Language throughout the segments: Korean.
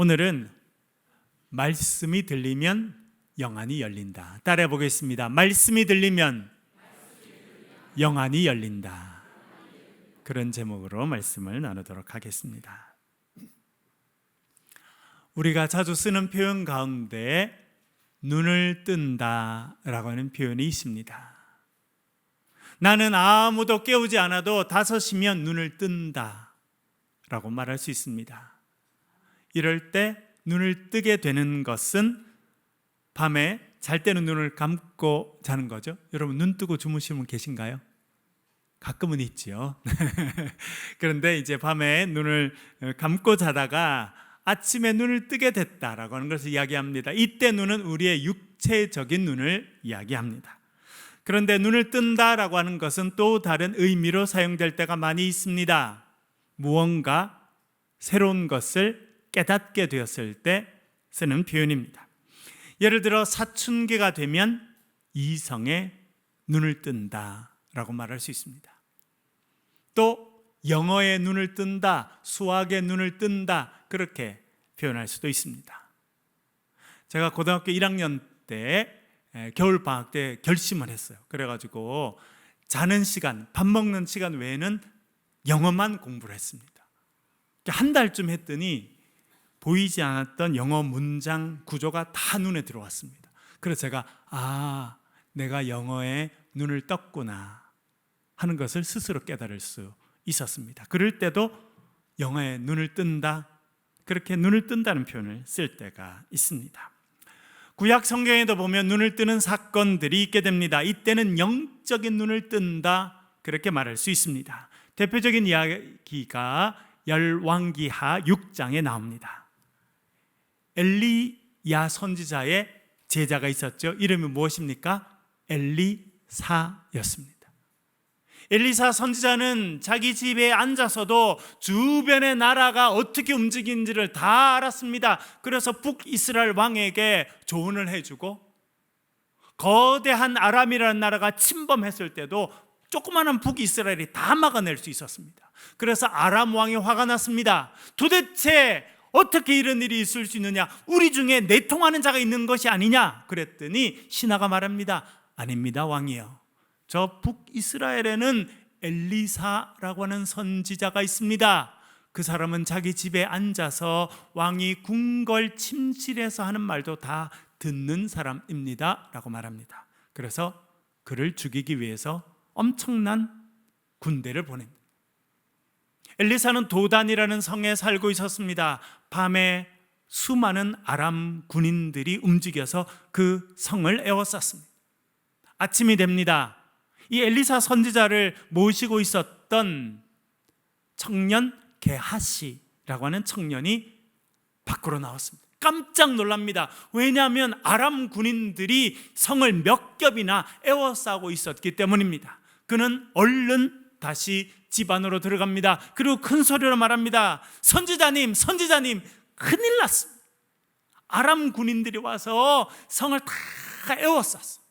오늘은 말씀이 들리면 영안이 열린다. 따라해 보겠습니다. 말씀이 들리면 영안이 열린다. 그런 제목으로 말씀을 나누도록 하겠습니다. 우리가 자주 쓰는 표현 가운데 눈을 뜬다 라고 하는 표현이 있습니다. 나는 아무도 깨우지 않아도 5시면 눈을 뜬다 라고 말할 수 있습니다. 이럴 때 눈을 뜨게 되는 것은 밤에 잘 때는 눈을 감고 자는 거죠. 여러분 눈 뜨고 주무시는 분 계신가요? 가끔은 있지요. 그런데 이제 밤에 눈을 감고 자다가 아침에 눈을 뜨게 됐다라고 하는 것을 이야기합니다. 이때 눈은 우리의 육체적인 눈을 이야기합니다. 그런데 눈을 뜬다라고 하는 것은 또 다른 의미로 사용될 때가 많이 있습니다. 무언가 새로운 것을 깨닫게 되었을 때 쓰는 표현입니다. 예를 들어 사춘기가 되면 이성의 눈을 뜬다라고 말할 수 있습니다. 또 영어의 눈을 뜬다, 수학의 눈을 뜬다 그렇게 표현할 수도 있습니다. 제가 고등학교 1학년 때 겨울방학 때 결심을 했어요. 그래가지고 자는 시간, 밥 먹는 시간 외에는 영어만 공부를 했습니다. 한 달쯤 했더니 보이지 않았던 영어 문장 구조가 다 눈에 들어왔습니다. 그래서 제가 내가 영어에 눈을 떴구나 하는 것을 스스로 깨달을 수 있었습니다. 그럴 때도 영어에 눈을 뜬다, 그렇게 눈을 뜬다는 표현을 쓸 때가 있습니다. 구약 성경에도 보면 눈을 뜨는 사건들이 있게 됩니다. 이때는 영적인 눈을 뜬다 그렇게 말할 수 있습니다. 대표적인 이야기가 열왕기하 6장에 나옵니다. 엘리야 선지자의 제자가 있었죠. 이름이 무엇입니까? 엘리사였습니다. 엘리사 선지자는 자기 집에 앉아서도 주변의 나라가 어떻게 움직이는지를 다 알았습니다. 그래서 북이스라엘 왕에게 조언을 해주고 거대한 아람이라는 나라가 침범했을 때도 조그마한 북이스라엘이 다 막아낼 수 있었습니다. 그래서 아람 왕이 화가 났습니다. 도대체 어떻게 이런 일이 있을 수 있느냐? 우리 중에 내통하는 자가 있는 것이 아니냐? 그랬더니 신하가 말합니다. 아닙니다, 왕이요. 저 북이스라엘에는 엘리사라고 하는 선지자가 있습니다. 그 사람은 자기 집에 앉아서 왕이 궁궐 침실에서 하는 말도 다 듣는 사람입니다 라고 말합니다. 그래서 그를 죽이기 위해서 엄청난 군대를 보냅니다. 엘리사는 도단이라는 성에 살고 있었습니다. 밤에 수많은 아람 군인들이 움직여서 그 성을 에워쌌습니다. 아침이 됩니다. 이 엘리사 선지자를 모시고 있었던 청년 게하시라고 하는 청년이 밖으로 나왔습니다. 깜짝 놀랍니다. 왜냐하면 아람 군인들이 성을 몇 겹이나 에워싸고 있었기 때문입니다. 그는 얼른 다시 집 안으로 들어갑니다. 그리고 큰 소리로 말합니다. 선지자님, 큰일 났습니다. 아람 군인들이 와서 성을 다 에워쌌어.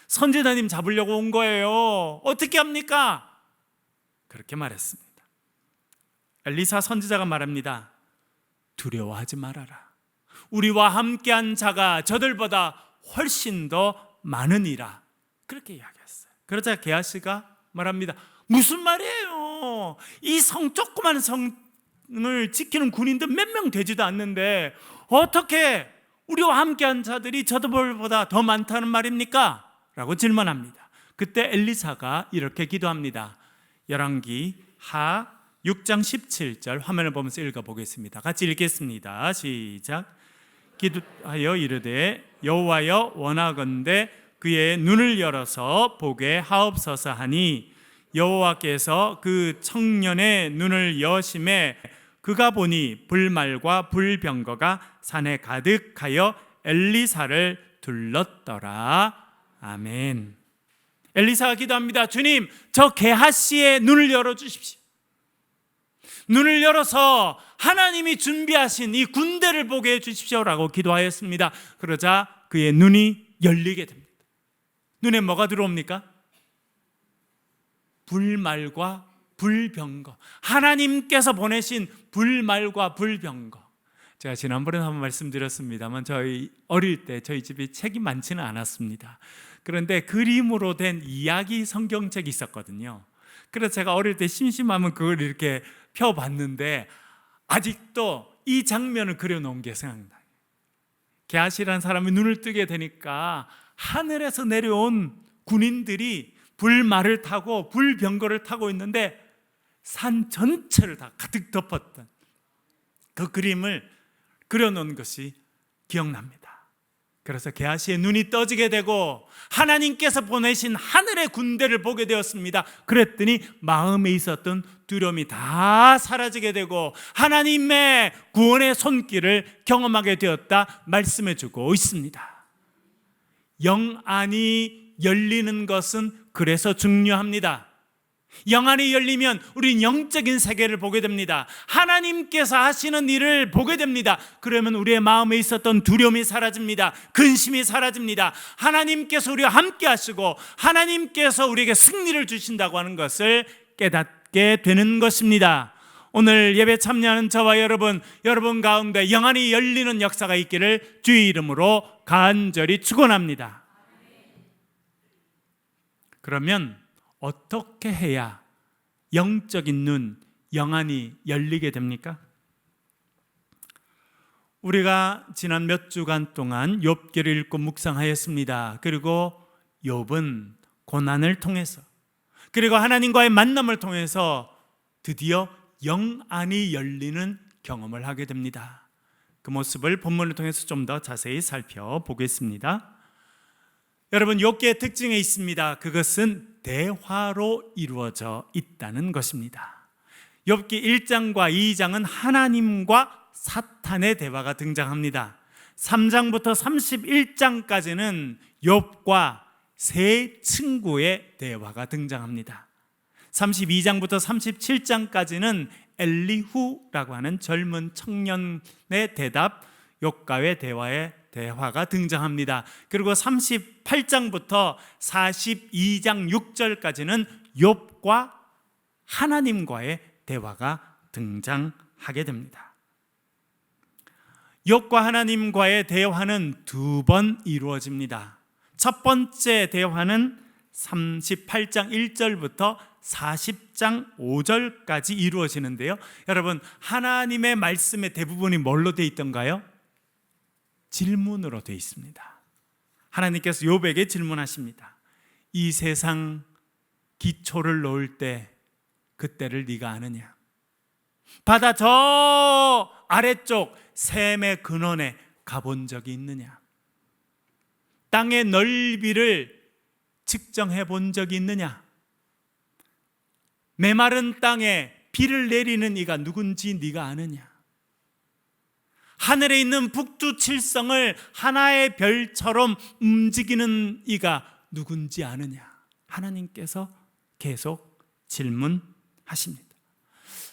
선지자님 잡으려고 온 거예요. 어떻게 합니까? 그렇게 말했습니다. 엘리사 선지자가 말합니다. 두려워하지 말아라. 우리와 함께한 자가 저들보다 훨씬 더 많으니라. 그렇게 이야기했어요. 그러자 게하시가 말합니다. 무슨 말이에요? 이 조그만 성을 지키는 군인들 몇 명 되지도 않는데 어떻게 우리와 함께한 자들이 저들보다 더 많다는 말입니까? 라고 질문합니다. 그때 엘리사가 이렇게 기도합니다. 열왕기하 6장 17절 화면을 보면서 읽어보겠습니다. 같이 읽겠습니다. 시작. 기도하여 이르되 여호와여 원하건대 그의 눈을 열어서 보게 하옵소서 하니 여호와께서 그 청년의 눈을 여심해 그가 보니 불말과 불병거가 산에 가득하여 엘리사를 둘렀더라. 아멘. 엘리사가 기도합니다. 주님, 저 게하시의 눈을 열어주십시오. 눈을 열어서 하나님이 준비하신 이 군대를 보게 해주십시오라고 기도하였습니다. 그러자 그의 눈이 열리게 됩니다. 눈에 뭐가 들어옵니까? 불말과 불병거. 하나님께서 보내신 불말과 불병거. 제가 지난번에 한번 말씀드렸습니다만 저희 어릴 때 저희 집에 책이 많지는 않았습니다. 그런데 그림으로 된 이야기 성경책이 있었거든요. 그래서 제가 어릴 때 심심하면 그걸 이렇게 펴봤는데 아직도 이 장면을 그려놓은 게 생각나요. 게하시라는 사람이 눈을 뜨게 되니까 하늘에서 내려온 군인들이 불말을 타고 불병거를 타고 있는데 산 전체를 다 가득 덮었던 그 그림을 그려놓은 것이 기억납니다. 그래서 게하시의 눈이 떠지게 되고 하나님께서 보내신 하늘의 군대를 보게 되었습니다. 그랬더니 마음에 있었던 두려움이 다 사라지게 되고 하나님의 구원의 손길을 경험하게 되었다 말씀해 주고 있습니다. 영안이 열리는 것은 그래서 중요합니다. 영안이 열리면 우리는 영적인 세계를 보게 됩니다. 하나님께서 하시는 일을 보게 됩니다. 그러면 우리의 마음에 있었던 두려움이 사라집니다. 근심이 사라집니다. 하나님께서 우리와 함께 하시고 하나님께서 우리에게 승리를 주신다고 하는 것을 깨닫게 되는 것입니다. 오늘 예배 참여하는 저와 여러분 가운데 영안이 열리는 역사가 있기를 주의 이름으로 간절히 축원합니다. 그러면 어떻게 해야 영적인 눈, 영안이 열리게 됩니까? 우리가 지난 몇 주간 동안 욥기를 읽고 묵상하였습니다. 그리고 욥은 고난을 통해서 그리고 하나님과의 만남을 통해서 드디어 영안이 열리는 경험을 하게 됩니다. 그 모습을 본문을 통해서 좀 더 자세히 살펴보겠습니다. 여러분, 욥기의 특징에 있습니다. 그것은 대화로 이루어져 있다는 것입니다. 욥기 1장과 2장은 하나님과 사탄의 대화가 등장합니다. 3장부터 31장까지는 욥과 세 친구의 대화가 등장합니다. 32장부터 37장까지는 엘리후라고 하는 젊은 청년의 대답, 욥과의 대화가 등장합니다. 그리고 38장부터 42장 6절까지는 욥과 하나님과의 대화가 등장하게 됩니다. 욥과 하나님과의 대화는 두 번 이루어집니다. 첫 번째 대화는 38장 1절부터 40장 5절까지 이루어지는데요. 여러분, 하나님의 말씀의 대부분이 뭘로 되어 있던가요? 질문으로 되어 있습니다. 하나님께서 욥에게 질문하십니다. 이 세상 기초를 놓을 때 그때를 네가 아느냐? 바다 저 아래쪽 샘의 근원에 가본 적이 있느냐? 땅의 넓이를 측정해 본 적이 있느냐? 메마른 땅에 비를 내리는 이가 누군지 네가 아느냐? 하늘에 있는 북두칠성을 하나의 별처럼 움직이는 이가 누군지 아느냐? 하나님께서 계속 질문하십니다.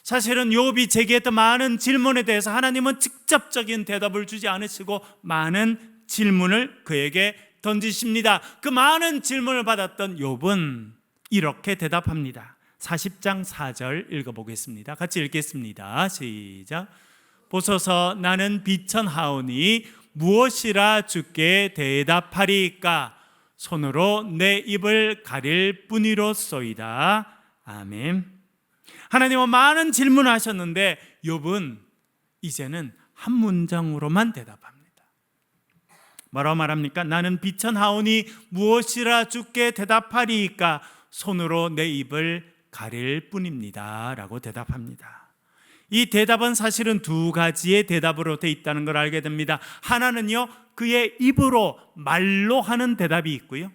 사실은 욥이 제기했던 많은 질문에 대해서 하나님은 직접적인 대답을 주지 않으시고 많은 질문을 그에게 던지십니다. 그 많은 질문을 받았던 욥은 이렇게 대답합니다. 40장 4절 읽어보겠습니다. 같이 읽겠습니다. 시작. 보소서, 나는 비천하오니 무엇이라 주께 대답하리이까? 손으로 내 입을 가릴 뿐이로소이다. 아멘. 하나님은 많은 질문을 하셨는데 욥은 이제는 한 문장으로만 대답합니다. 뭐라고 말합니까? 나는 비천하오니 무엇이라 주께 대답하리이까? 손으로 내 입을 가릴 뿐입니다 라고 대답합니다. 이 대답은 사실은 두 가지의 대답으로 되어 있다는 걸 알게 됩니다. 하나는요, 그의 입으로 말로 하는 대답이 있고요,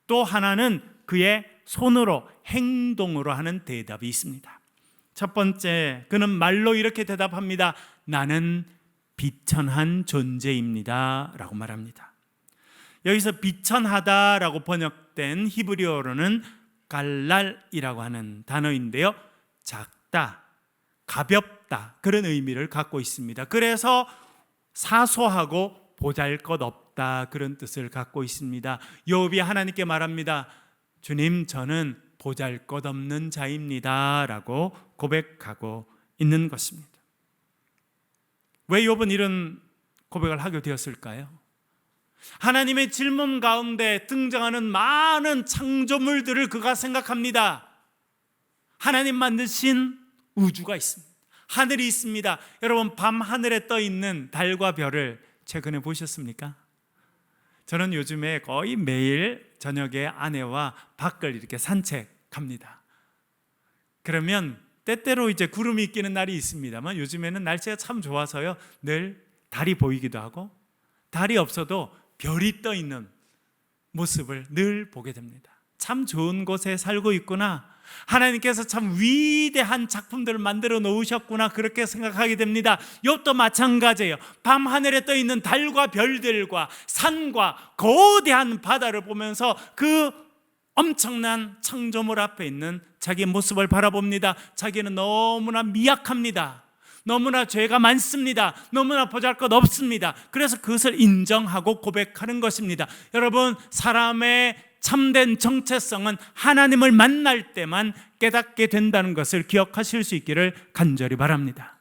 또 하나는 그의 손으로 행동으로 하는 대답이 있습니다. 첫 번째, 그는 말로 이렇게 대답합니다. 나는 비천한 존재입니다 라고 말합니다. 여기서 비천하다라고 번역된 히브리어로는 갈랄이라고 하는 단어인데요, 작다, 가볍다, 그런 의미를 갖고 있습니다. 그래서 사소하고 보잘것없다, 그런 뜻을 갖고 있습니다. 욥이 하나님께 말합니다. 주님, 저는 보잘것없는 자입니다 라고 고백하고 있는 것입니다. 왜 욥은 이런 고백을 하게 되었을까요? 하나님의 질문 가운데 등장하는 많은 창조물들을 그가 생각합니다. 하나님 만드신 우주가 있습니다. 하늘이 있습니다. 여러분, 밤하늘에 떠 있는 달과 별을 최근에 보셨습니까? 저는 요즘에 거의 매일 저녁에 아내와 밖을 이렇게 산책합니다. 그러면 때때로 이제 구름이 끼는 날이 있습니다만 요즘에는 날씨가 참 좋아서요, 늘 달이 보이기도 하고 달이 없어도 별이 떠 있는 모습을 늘 보게 됩니다. 참 좋은 곳에 살고 있구나, 하나님께서 참 위대한 작품들을 만들어 놓으셨구나, 그렇게 생각하게 됩니다. 욥도 마찬가지예요. 밤하늘에 떠 있는 달과 별들과 산과 거대한 바다를 보면서 그 엄청난 창조물 앞에 있는 자기 모습을 바라봅니다. 자기는 너무나 미약합니다. 너무나 죄가 많습니다. 너무나 보잘것 없습니다. 그래서 그것을 인정하고 고백하는 것입니다. 여러분, 사람의 참된 정체성은 하나님을 만날 때만 깨닫게 된다는 것을 기억하실 수 있기를 간절히 바랍니다.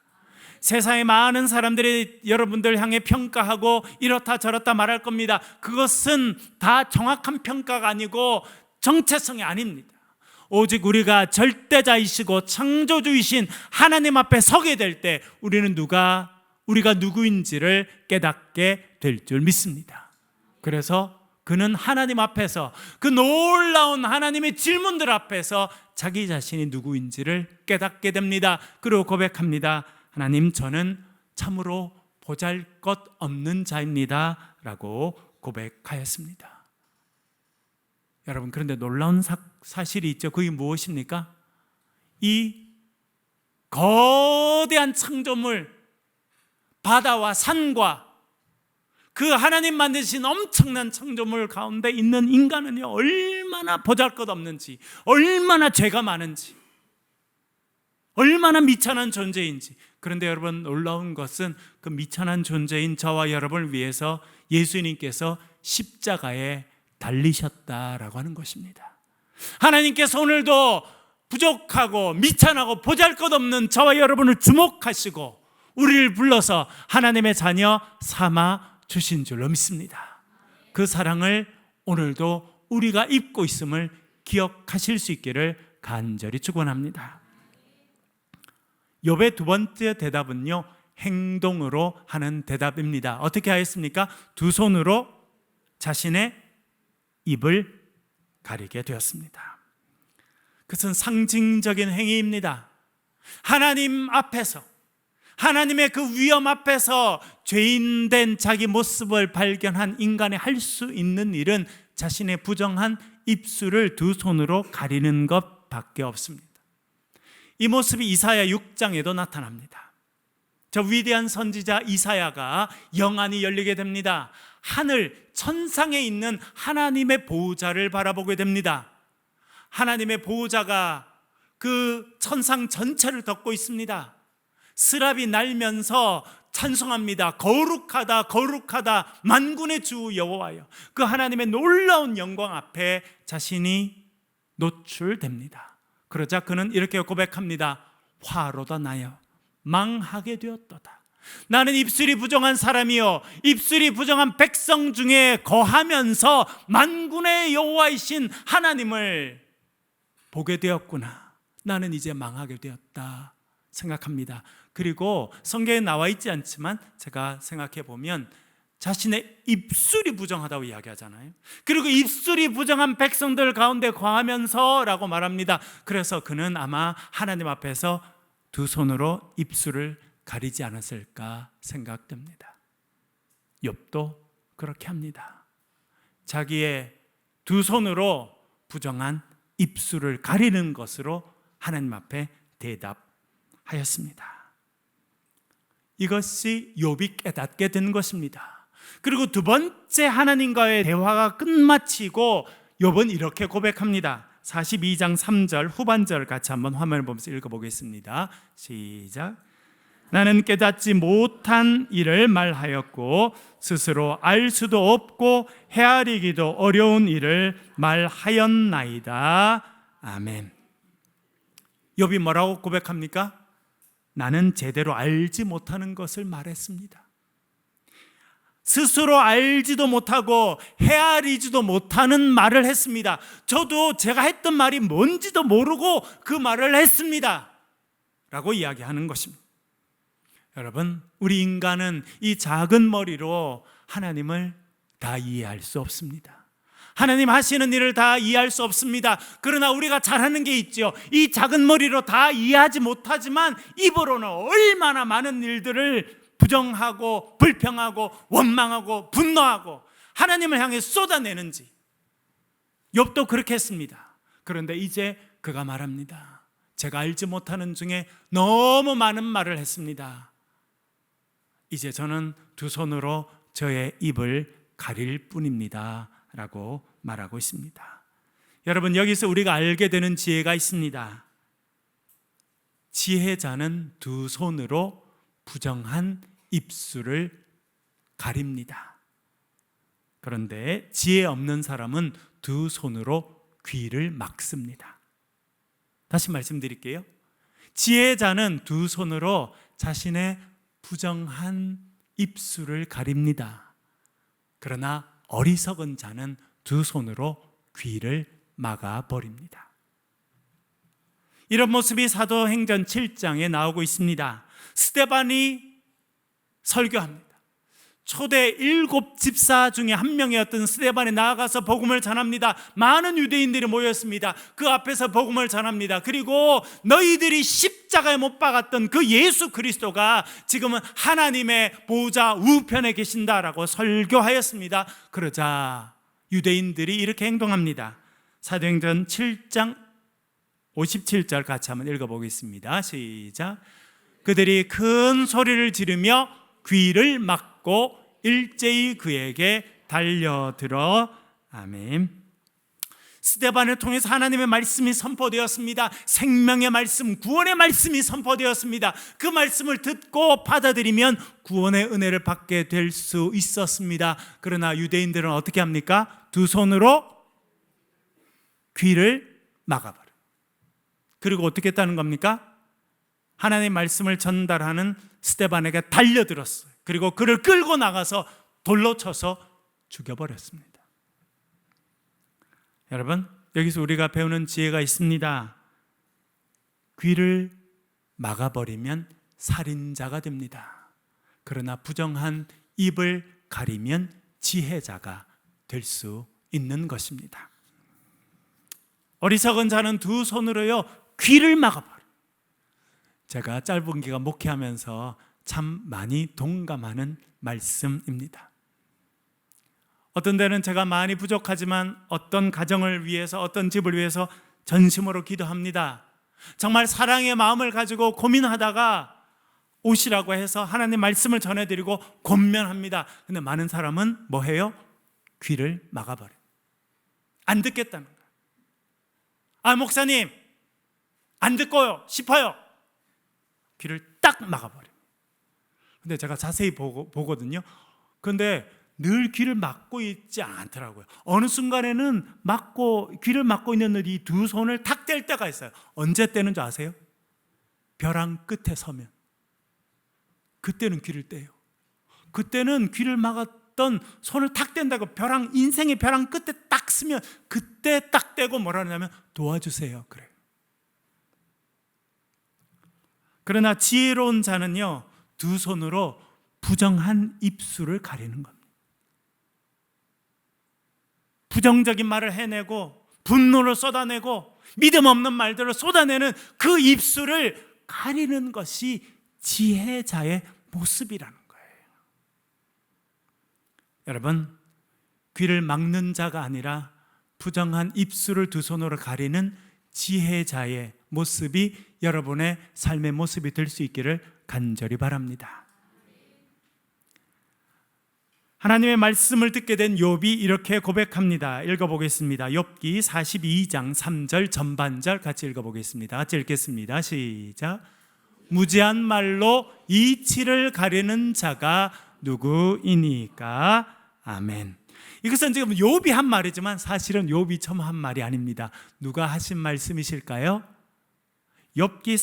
세상의 많은 사람들이 여러분들 향해 평가하고 이렇다 저렇다 말할 겁니다. 그것은 다 정확한 평가가 아니고 정체성이 아닙니다. 오직 우리가 절대자이시고 창조주이신 하나님 앞에 서게 될 때 우리가 누구인지를 깨닫게 될 줄 믿습니다. 그래서 그는 하나님 앞에서, 그 놀라운 하나님의 질문들 앞에서 자기 자신이 누구인지를 깨닫게 됩니다. 그리고 고백합니다. 하나님, 저는 참으로 보잘것없는 자입니다 라고 고백하였습니다. 여러분, 그런데 놀라운 사실이 있죠. 그게 무엇입니까? 이 거대한 창조물, 바다와 산과 그 하나님 만드신 엄청난 창조물 가운데 있는 인간은요, 얼마나 보잘것없는지, 얼마나 죄가 많은지, 얼마나 미천한 존재인지. 그런데 여러분, 놀라운 것은 그 미천한 존재인 저와 여러분을 위해서 예수님께서 십자가에 달리셨다라고 하는 것입니다. 하나님께서 오늘도 부족하고 미천하고 보잘것없는 저와 여러분을 주목하시고 우리를 불러서 하나님의 자녀 삼아 주신 줄로 믿습니다. 그 사랑을 오늘도 우리가 입고 있음을 기억하실 수 있기를 간절히 축원합니다. 욥의 두 번째 대답은요, 행동으로 하는 대답입니다. 어떻게 하였습니까? 두 손으로 자신의 입을 가리게 되었습니다. 그것은 상징적인 행위입니다. 하나님 앞에서, 하나님의 그 위엄 앞에서 죄인된 자기 모습을 발견한 인간이 할 수 있는 일은 자신의 부정한 입술을 두 손으로 가리는 것밖에 없습니다. 이 모습이 이사야 6장에도 나타납니다. 저 위대한 선지자 이사야가 영안이 열리게 됩니다. 하늘 천상에 있는 하나님의 보호자를 바라보게 됩니다. 하나님의 보호자가 그 천상 전체를 덮고 있습니다. 스랍이 날면서 찬송합니다. 거룩하다 거룩하다 만군의 주 여호와여. 그 하나님의 놀라운 영광 앞에 자신이 노출됩니다. 그러자 그는 이렇게 고백합니다. 화로다 나여 망하게 되었도다. 나는 입술이 부정한 사람이요 입술이 부정한 백성 중에 거하면서 만군의 여호와이신 하나님을 보게 되었구나. 나는 이제 망하게 되었다 생각합니다. 그리고 성경에 나와 있지 않지만 제가 생각해 보면 자신의 입술이 부정하다고 이야기하잖아요. 그리고 입술이 부정한 백성들 가운데 거하면서 라고 말합니다. 그래서 그는 아마 하나님 앞에서 두 손으로 입술을 가리지 않았을까 생각됩니다. 욥도 그렇게 합니다. 자기의 두 손으로 부정한 입술을 가리는 것으로 하나님 앞에 대답하였습니다. 이것이 욥이 깨닫게 된 것입니다. 그리고 두 번째 하나님과의 대화가 끝마치고 욥은 이렇게 고백합니다. 42장 3절 후반절 같이 한번 화면을 보면서 읽어보겠습니다. 시작. 나는 깨닫지 못한 일을 말하였고 스스로 알 수도 없고 헤아리기도 어려운 일을 말하였나이다. 아멘. 욥이 뭐라고 고백합니까? 나는 제대로 알지 못하는 것을 말했습니다. 스스로 알지도 못하고 헤아리지도 못하는 말을 했습니다. 저도 제가 했던 말이 뭔지도 모르고 그 말을 했습니다 라고 이야기하는 것입니다. 여러분, 우리 인간은 이 작은 머리로 하나님을 다 이해할 수 없습니다. 하나님 하시는 일을 다 이해할 수 없습니다. 그러나 우리가 잘하는 게 있죠. 이 작은 머리로 다 이해하지 못하지만 입으로는 얼마나 많은 일들을 부정하고 불평하고 원망하고 분노하고 하나님을 향해 쏟아내는지. 욥도 그렇게 했습니다. 그런데 이제 그가 말합니다. 제가 알지 못하는 중에 너무 많은 말을 했습니다. 이제 저는 두 손으로 저의 입을 가릴 뿐입니다 라고 말하고 있습니다. 여러분, 여기서 우리가 알게 되는 지혜가 있습니다. 지혜자는 두 손으로 부정한 입술을 가립니다. 그런데 지혜 없는 사람은 두 손으로 귀를 막습니다. 다시 말씀드릴게요. 지혜자는 두 손으로 자신의 부정한 입술을 가립니다. 그러나 어리석은 자는 두 손으로 귀를 막아버립니다. 이런 모습이 사도행전 7장에 나오고 있습니다. 스데반이 설교합니다. 초대 7 집사 중에 한 명이었던 스데반이 나아가서 복음을 전합니다. 많은 유대인들이 모였습니다. 그 앞에서 복음을 전합니다. 그리고 너희들이 십자가에 못 박았던 그 예수 그리스도가 지금은 하나님의 보좌 우편에 계신다라고 설교하였습니다. 그러자 유대인들이 이렇게 행동합니다. 사도행전 7장 57절 같이 한번 읽어보겠습니다. 시작. 그들이 큰 소리를 지르며 귀를 막고 일제히 그에게 달려들어. 아멘. 스데반을 통해서 하나님의 말씀이 선포되었습니다. 생명의 말씀, 구원의 말씀이 선포되었습니다. 그 말씀을 듣고 받아들이면 구원의 은혜를 받게 될 수 있었습니다. 그러나 유대인들은 어떻게 합니까? 두 손으로 귀를 막아버려요. 그리고 어떻게 했다는 겁니까? 하나님의 말씀을 전달하는 스데반에게 달려들었어요. 그리고 그를 끌고 나가서 돌로 쳐서 죽여버렸습니다. 여러분, 여기서 우리가 배우는 지혜가 있습니다. 귀를 막아버리면 살인자가 됩니다. 그러나 부정한 입을 가리면 지혜자가 될 수 있는 것입니다. 어리석은 자는 두 손으로요 귀를 막아버려요. 제가 짧은 기간 목회하면서 참 많이 동감하는 말씀입니다. 어떤 때는 제가 많이 부족하지만 어떤 가정을 위해서, 어떤 집을 위해서 전심으로 기도합니다. 정말 사랑의 마음을 가지고 고민하다가 오시라고 해서 하나님 말씀을 전해드리고 권면합니다. 근데 많은 사람은 뭐 해요? 귀를 막아버려요. 안 듣겠다는 거예요. 아, 목사님 안 듣고요 싶어요. 귀를 딱 막아버려요. 근데 제가 자세히 보거든요. 그런데 늘 귀를 막고 있지 않더라고요. 어느 순간에는 귀를 막고 있는 이 두 손을 탁 뗄 때가 있어요. 언제 떼는 줄 아세요? 벼랑 끝에 서면 그때는 귀를 떼요. 그때는 귀를 막았던 손을 탁 뗀다고 인생의 벼랑 끝에 딱 쓰면 그때 딱 떼고 뭐라 하냐면 도와주세요 그래요. 그러나 지혜로운 자는요 두 손으로 부정한 입술을 가리는 겁니다. 부정적인 말을 해내고 분노를 쏟아내고 믿음 없는 말들을 쏟아내는 그 입술을 가리는 것이 지혜자의 모습이라는 거예요. 여러분, 귀를 막는 자가 아니라 부정한 입술을 두 손으로 가리는 지혜자의 모습이 여러분의 삶의 모습이 될 수 있기를 간절히 바랍니다. 하나님의 말씀을 듣게 된 욥이 이렇게 고백합니다. 읽어보겠습니다. 욥기 42장 3절 전반절 같이 읽어보겠습니다. 같이 읽겠습니다. 시작. 무지한 말로 이치를 가리는 자가 누구이니까. 아멘. 이것은 지금 욥이 한 말이지만 사실은 욥이 처음 한 말이 아닙니다. 누가 하신 말씀이실까요? 욥기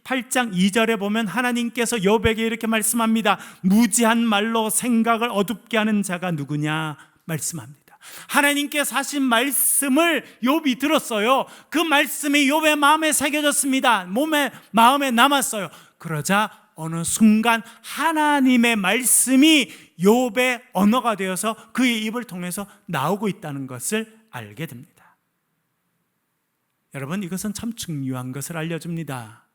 8장 2절에 보면 하나님께서 욥에게 이렇게 말씀합니다. 무지한 말로 생각을 어둡게 하는 자가 누구냐 말씀합니다. 하나님께서 하신 말씀을 욥이 들었어요. 그 말씀이 욥의 마음에 새겨졌습니다. 마음에 남았어요. 그러자 어느 순간 하나님의 말씀이 욥의 언어가 되어서 그의 입을 통해서 나오고 있다는 것을 알게 됩니다. 여러분, 이것은 참 중요한 것을 알려줍니다.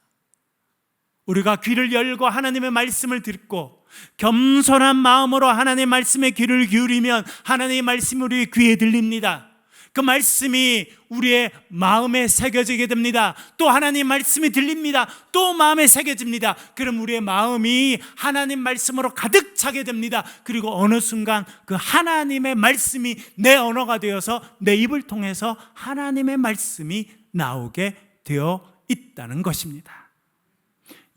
우리가 귀를 열고 하나님의 말씀을 듣고 겸손한 마음으로 하나님의 말씀에 귀를 기울이면 하나님의 말씀이 우리 귀에 들립니다. 그 말씀이 우리의 마음에 새겨지게 됩니다. 또 하나님의 말씀이 들립니다. 또 마음에 새겨집니다. 그럼 우리의 마음이 하나님 말씀으로 가득 차게 됩니다. 그리고 어느 순간 그 하나님의 말씀이 내 언어가 되어서 내 입을 통해서 하나님의 말씀이 나오게 되어 있다는 것입니다.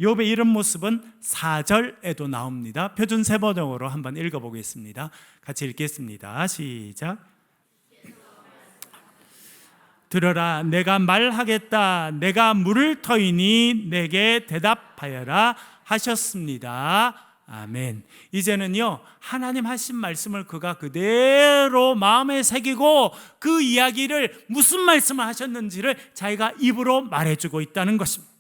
욥의 이런 모습은 4절에도 나옵니다. 표준 세번역으로 한번 읽어보겠습니다. 같이 읽겠습니다. 시작. 들어라, 내가 말하겠다. 내가 물을 터이니 내게 대답하여라 하셨습니다. 아멘. 이제는요, 하나님 하신 말씀을 그가 그대로 마음에 새기고 그 이야기를 무슨 말씀을 하셨는지를 자기가 입으로 말해주고 있다는 것입니다.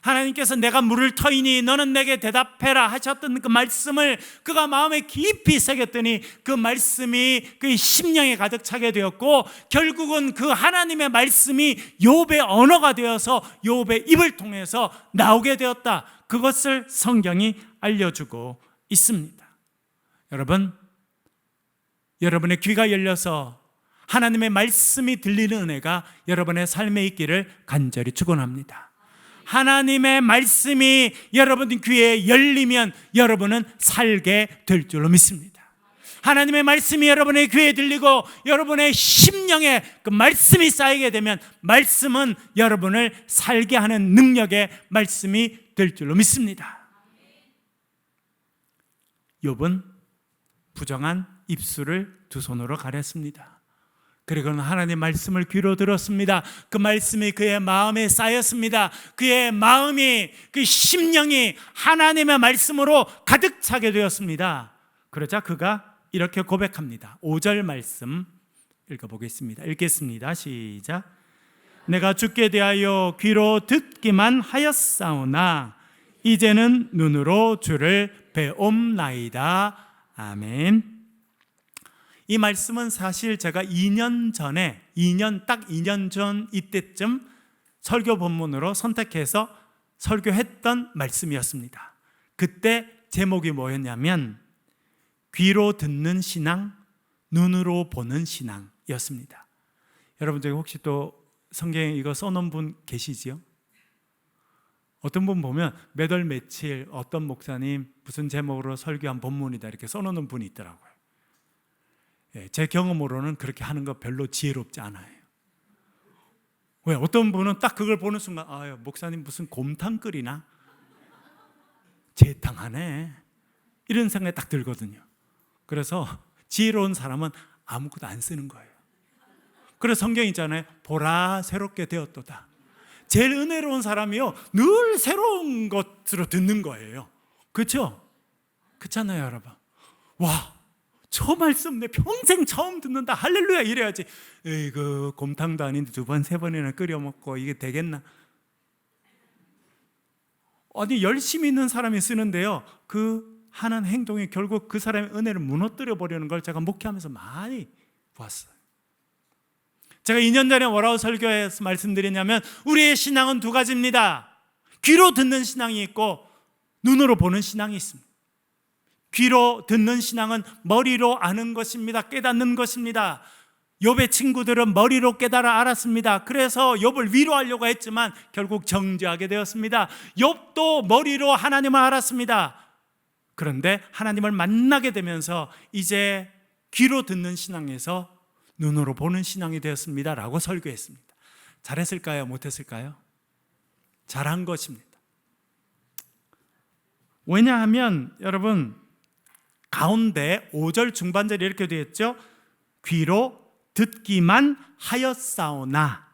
하나님께서 내가 물을 터이니 너는 내게 대답해라 하셨던 그 말씀을 그가 마음에 깊이 새겼더니 그 말씀이 그의 심령에 가득 차게 되었고, 결국은 그 하나님의 말씀이 욥의 언어가 되어서 욥의 입을 통해서 나오게 되었다. 그것을 성경이 알려주고 있습니다. 여러분, 여러분의 귀가 열려서 하나님의 말씀이 들리는 은혜가 여러분의 삶에 있기를 간절히 축원합니다. 하나님의 말씀이 여러분 귀에 열리면 여러분은 살게 될 줄로 믿습니다. 하나님의 말씀이 여러분의 귀에 들리고 여러분의 심령에 그 말씀이 쌓이게 되면 말씀은 여러분을 살게 하는 능력의 말씀이 될 줄로 믿습니다. 욥은 부정한 입술을 두 손으로 가렸습니다. 그리고는 하나님의 말씀을 귀로 들었습니다. 그 말씀이 그의 마음에 쌓였습니다. 그의 마음이, 그 심령이 하나님의 말씀으로 가득 차게 되었습니다. 그러자 그가 이렇게 고백합니다. 5절 말씀 읽어보겠습니다. 읽겠습니다. 시작. 내가 주께 대하여 귀로 듣기만 하였사오나 이제는 눈으로 주를 배옵나이다. 아멘. 이 말씀은 사실 제가 2년 전 이때쯤 설교 본문으로 선택해서 설교했던 말씀이었습니다. 그때 제목이 뭐였냐면 귀로 듣는 신앙, 눈으로 보는 신앙이었습니다. 여러분 중에 혹시 또 성경에 이거 써놓은 분 계시지요? 어떤 분 보면 몇 월 며칠 어떤 목사님 무슨 제목으로 설교한 본문이다 이렇게 써놓는 분이 있더라고요. 제 경험으로는 그렇게 하는 거 별로 지혜롭지 않아요. 왜? 어떤 분은 딱 그걸 보는 순간 아유, 목사님 무슨 곰탕 끓이나? 재탕하네 이런 생각이 딱 들거든요. 그래서 지혜로운 사람은 아무것도 안 쓰는 거예요. 그래서 성경 있잖아요. 보라 새롭게 되었도다. 제일 은혜로운 사람이요 늘 새로운 것으로 듣는 거예요. 그렇죠? 그렇잖아요 여러분. 와, 저 말씀 내 평생 처음 듣는다 할렐루야 이래야지. 그 곰탕도 아닌데 2번 3번이나 끓여 먹고 이게 되겠나? 아니 열심히 있는 사람이 쓰는데요 그 하는 행동이 결국 그 사람의 은혜를 무너뜨려 버리는 걸 제가 목회하면서 많이 보았어요. 제가 2년 전에 뭐라고 설교해서 말씀드렸냐면 우리의 신앙은 2가지입니다. 귀로 듣는 신앙이 있고 눈으로 보는 신앙이 있습니다. 귀로 듣는 신앙은 머리로 아는 것입니다. 깨닫는 것입니다. 욥의 친구들은 머리로 깨달아 알았습니다. 그래서 욥을 위로하려고 했지만 결국 정죄하게 되었습니다. 욥도 머리로 하나님을 알았습니다. 그런데 하나님을 만나게 되면서 이제 귀로 듣는 신앙에서 눈으로 보는 신앙이 되었습니다 라고 설교했습니다. 잘했을까요? 못했을까요? 잘한 것입니다. 왜냐하면 여러분 가운데 5절 중반절이 이렇게 되어 있죠. 귀로 듣기만 하였사오나.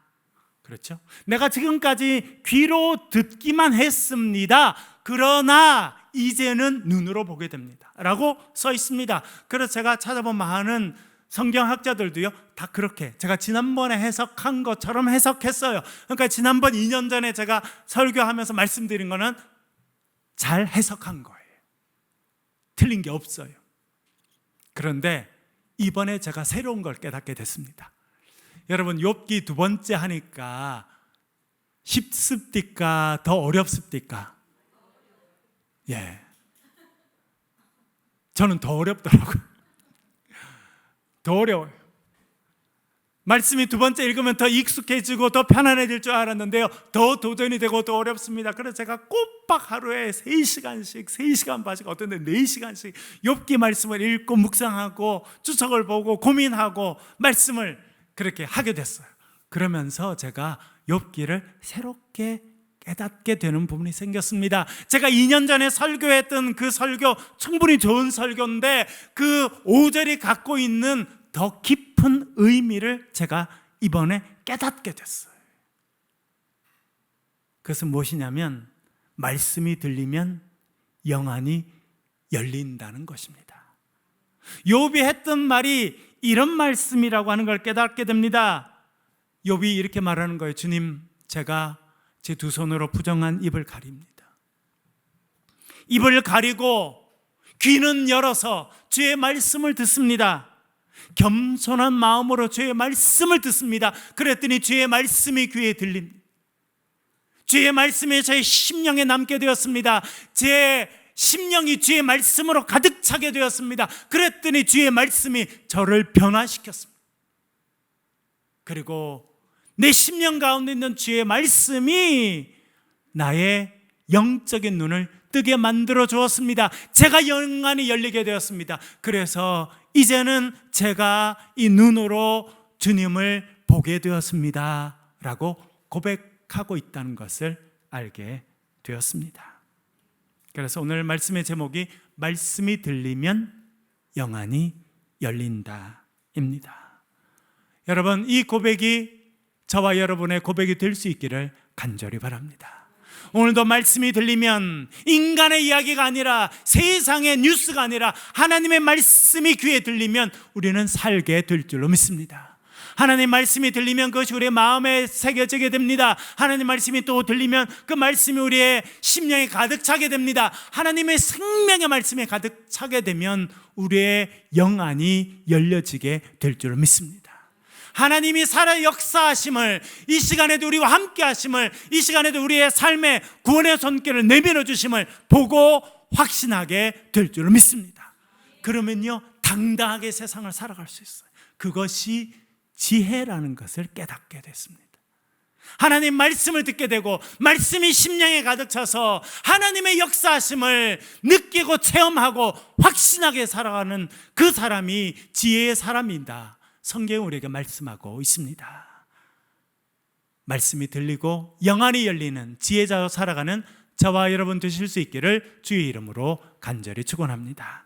그렇죠? 내가 지금까지 귀로 듣기만 했습니다. 그러나 이제는 눈으로 보게 됩니다 라고 써 있습니다. 그래서 제가 찾아본 많은 성경학자들도요 다 그렇게 제가 지난번에 해석한 것처럼 해석했어요. 그러니까 지난번 2년 전에 제가 설교하면서 말씀드린 거는 잘 해석한 거예요. 틀린 게 없어요. 그런데 이번에 제가 새로운 걸 깨닫게 됐습니다. 여러분, 욥기 두 번째 하니까 쉽습니까? 더 어렵습니까? 예, 저는 더 어렵더라고요. 더 어려워요. 말씀이 두 번째 읽으면 더 익숙해지고 더 편안해질 줄 알았는데요, 더 도전이 되고 더 어렵습니다. 그래서 제가 꼬박 하루에 3시간씩 3시간 반씩, 어떤 데 4시간씩 욥기 말씀을 읽고 묵상하고 주석을 보고 고민하고 말씀을 그렇게 하게 됐어요. 그러면서 제가 욥기를 새롭게 깨닫게 되는 부분이 생겼습니다. 제가 2년 전에 설교했던 그 설교, 충분히 좋은 설교인데 그 5절이 갖고 있는 더 깊은 의미를 제가 이번에 깨닫게 됐어요. 그것은 무엇이냐면 말씀이 들리면 영안이 열린다는 것입니다. 욥이 했던 말이 이런 말씀이라고 하는 걸 깨닫게 됩니다. 욥이 이렇게 말하는 거예요. 주님, 제가 제 두 손으로 부정한 입을 가립니다. 입을 가리고 귀는 열어서 주의 말씀을 듣습니다. 겸손한 마음으로 주의 말씀을 듣습니다. 그랬더니 주의 말씀이 귀에 들립니다. 주의 말씀이 저의 심령에 남게 되었습니다. 제 심령이 주의 말씀으로 가득 차게 되었습니다. 그랬더니 주의 말씀이 저를 변화시켰습니다. 그리고 내 심령 가운데 있는 주의 말씀이 나의 영적인 눈을 뜨게 만들어 주었습니다. 제가 영안이 열리게 되었습니다. 그래서 이제는 제가 이 눈으로 주님을 보게 되었습니다 라고 고백하고 있다는 것을 알게 되었습니다. 그래서 오늘 말씀의 제목이 말씀이 들리면 영안이 열린다입니다. 여러분, 이 고백이 저와 여러분의 고백이 될 수 있기를 간절히 바랍니다. 오늘도 말씀이 들리면 인간의 이야기가 아니라 세상의 뉴스가 아니라 하나님의 말씀이 귀에 들리면 우리는 살게 될 줄로 믿습니다. 하나님 말씀이 들리면 그것이 우리의 마음에 새겨지게 됩니다. 하나님 말씀이 또 들리면 그 말씀이 우리의 심령에 가득 차게 됩니다. 하나님의 생명의 말씀에 가득 차게 되면 우리의 영안이 열려지게 될 줄로 믿습니다. 하나님이 살아 역사하심을, 이 시간에도 우리와 함께 하심을, 이 시간에도 우리의 삶에 구원의 손길을 내밀어 주심을 보고 확신하게 될 줄로 믿습니다. 그러면요, 당당하게 세상을 살아갈 수 있어요. 그것이 지혜라는 것을 깨닫게 됐습니다. 하나님 말씀을 듣게 되고 말씀이 심령에 가득 차서 하나님의 역사하심을 느끼고 체험하고 확신하게 살아가는 그 사람이 지혜의 사람이다. 성경이 우리에게 말씀하고 있습니다. 말씀이 들리고 영안이 열리는 지혜자로 살아가는 저와 여러분 되실 수 있기를 주의 이름으로 간절히 축원합니다.